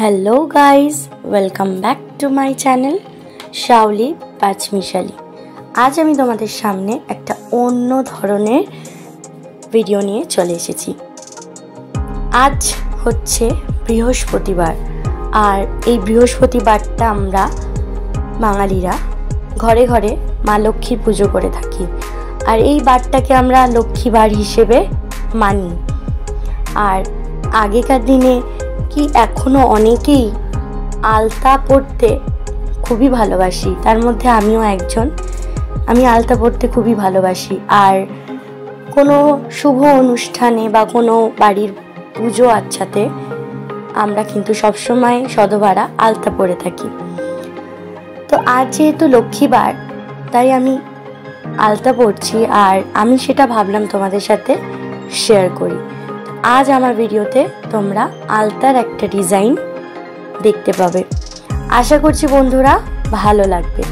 Hello guys, welcome back to my channel Shaoli পাঁচমিশালি। আজ আমি তোমাদের সামনে একটা অন্য ধরনের ভিডিও নিয়ে চলে এসেছি। আজ হচ্ছে বৃহস্পতিবার, আর এই বৃহস্পতিবারটা আমরা বাঙালিরা ঘরে ঘরে মা লক্ষ্মীর পুজো করে থাকি, আর এই বারটাকে আমরা লক্ষ্মীবার হিসেবে মানি। আর আগেকার দিনে কি এখনও অনেকেই আলতা পরতে খুবই ভালোবাসি, তার মধ্যে আমিও একজন। আমি আলতা পরতে খুবই ভালোবাসি, আর কোনো শুভ অনুষ্ঠানে বা কোনো বাড়ির পুজো আচ্ছাতে আমরা কিন্তু সবসময় সধবারা আলতা পরে থাকি। তো আজ যেহেতু লক্ষ্মীবার, তাই আমি আলতা পরছি, আর আমি সেটা ভাবলাম তোমাদের সাথে শেয়ার করি। আজ আমার ভিডিওতে তোমরা আলতার একটা ডিজাইন দেখতে পাবে। আশা করছি বন্ধুরা ভালো লাগবে।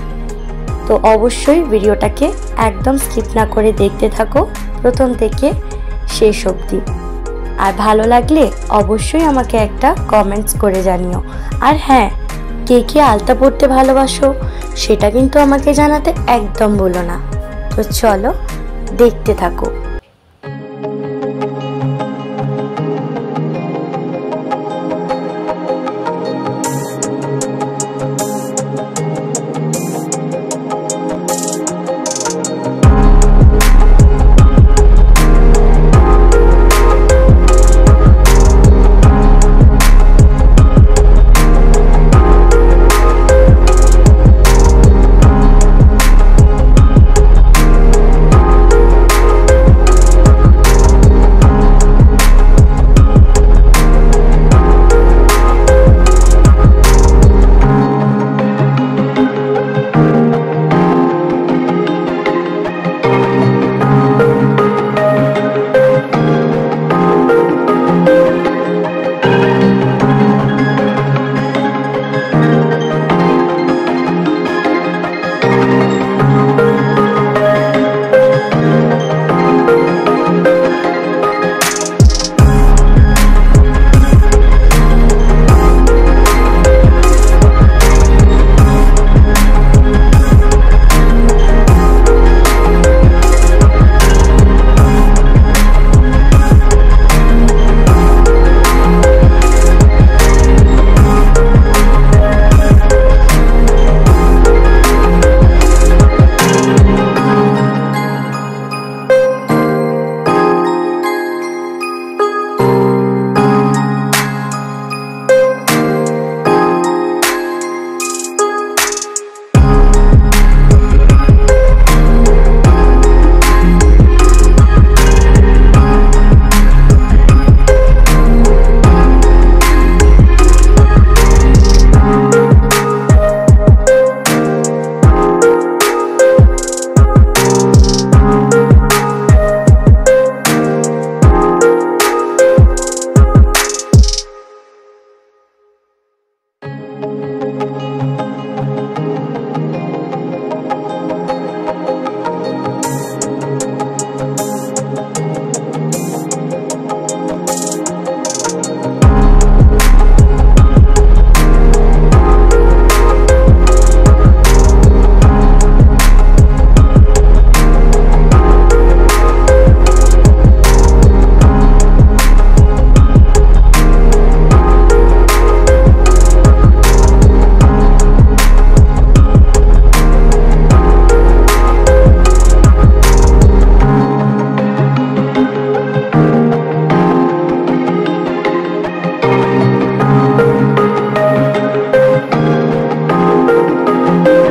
তো অবশ্যই ভিডিওটাকে একদম স্কিপ না করে দেখতে থাকো প্রথম থেকে শেষ অবধি। আর ভালো লাগলে অবশ্যই আমাকে একটা কমেন্টস করে জানিও। আর হ্যাঁ, কে কে আলতা পরতে ভালোবাসো সেটা কিন্তু আমাকে জানাতে একদম ভুলো না। তো চলো দেখতে থাকো।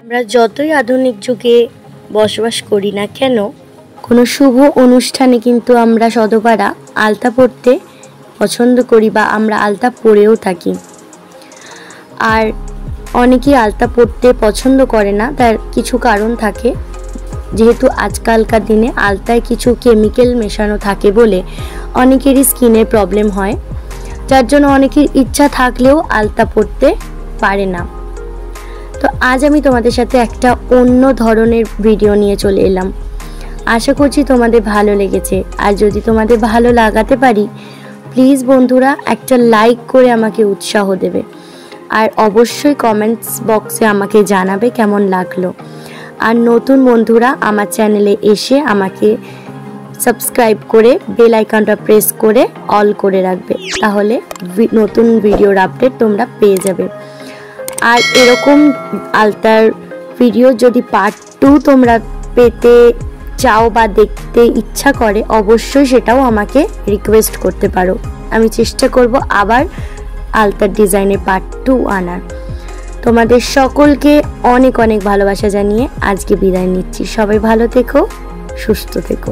আমরা যতই আধুনিক যুগে বসবাস করি না কেন, কোনো শুভ অনুষ্ঠানে কিন্তু আমরা সধবারা আলতা পরতে পছন্দ করি, বা আমরা আলতা পরেও থাকি। আর অনেকেই আলতা পরতে পছন্দ করে না, তার কিছু কারণ থাকে। যেহেতু আজকালকার দিনে আলতায় কিছু কেমিক্যাল মেশানো থাকে বলে অনেকেরই স্কিনের প্রবলেম হয়, যার জন্য অনেকের ইচ্ছা থাকলেও আলতা পরতে পারে না। তো আজ আমি তোমাদের সাথে একটা অন্য ধরনের ভিডিও নিয়ে চলে এলাম। আশা করছি তোমাদের ভালো লেগেছে। আর যদি তোমাদের ভালো লাগাতে পারি, প্লিজ বন্ধুরা একটা লাইক করে আমাকে উৎসাহ দেবে। আর অবশ্যই কমেন্টস বক্সে আমাকে জানাবে কেমন লাগলো। আর নতুন বন্ধুরা আমার চ্যানেলে এসে আমাকে সাবস্ক্রাইব করে বেল আইকনটা প্রেস করে অল করে রাখবে, তাহলে নতুন ভিডিওর আপডেট তোমরা পেয়ে যাবে। আর এরকম আলতার ভিডিও যদি পার্ট 2 তোমরা পেতে চাও বা দেখতে ইচ্ছা করে, অবশ্যই সেটাও আমাকে রিকোয়েস্ট করতে পারো। আমি চেষ্টা করব আবার আলতার ডিজাইনের পার্ট 2 আনার। তোমাদের সকলকে অনেক অনেক ভালোবাসা জানিয়ে আজকে বিদায় নিচ্ছি। সবাই ভালো থেকো, সুস্থ থেকো।